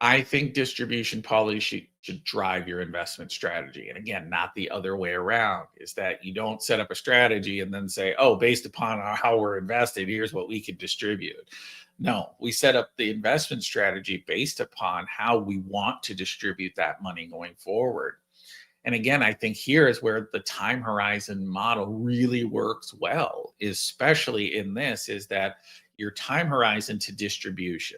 I think distribution policy should drive your investment strategy. And again, not the other way around, is that you don't set up a strategy and then say, oh, based upon how we're invested, here's what we can distribute. No, we set up the investment strategy based upon how we want to distribute that money going forward. And again, I think here is where the time horizon model really works well, especially in this, is that your time horizon to distribution.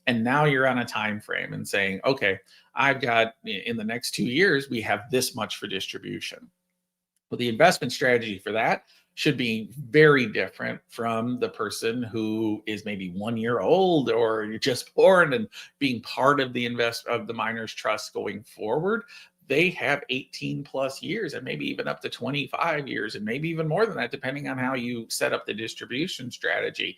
And now you're on a time frame and saying, okay, I've got in the next 2 years, we have this much for distribution. Well, the investment strategy for that should be very different from the person who is maybe 1 year old or you're just born and being part of the miners trust going forward. They have 18 plus years and maybe even up to 25 years and maybe even more than that, depending on how you set up the distribution strategy.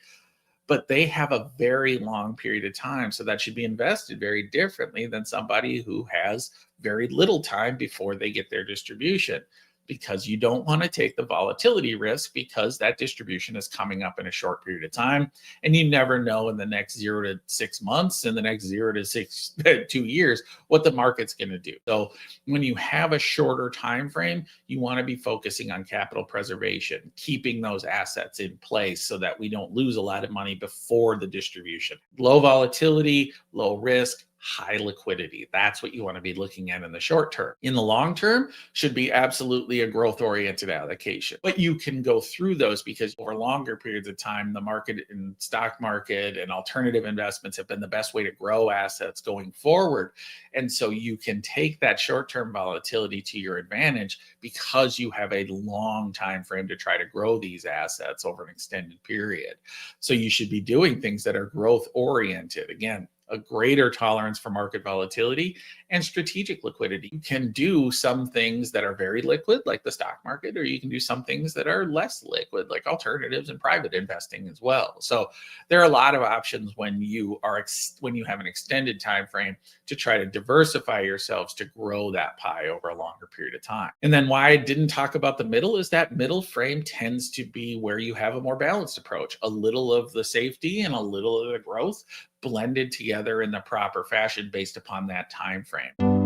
But they have a very long period of time. So that should be invested very differently than somebody who has very little time before they get their distribution, because you don't want to take the volatility risk, because that distribution is coming up in a short period of time. And you never know in the next 0 to 6 months, in the next 0 to 2 years, what the market's going to do. So when you have a shorter time frame, you want to be focusing on capital preservation, keeping those assets in place so that we don't lose a lot of money before the distribution. Low volatility, low risk, high liquidity. That's what you want to be looking at in the short term. In the long term, should be absolutely a growth oriented allocation. But you can go through those, because over longer periods of time, the market and stock market and alternative investments have been the best way to grow assets going forward. And so you can take that short-term volatility to your advantage, because you have a long time frame to try to grow these assets over an extended period. So you should be doing things that are growth oriented. Again, a greater tolerance for market volatility and strategic liquidity. You can do some things that are very liquid, like the stock market, or you can do some things that are less liquid, like alternatives and private investing as well. So there are a lot of options when you have an extended time frame to try to diversify yourselves to grow that pie over a longer period of time. And then why I didn't talk about the middle is that middle frame tends to be where you have a more balanced approach, a little of the safety and a little of the growth blended together in the proper fashion based upon that time frame.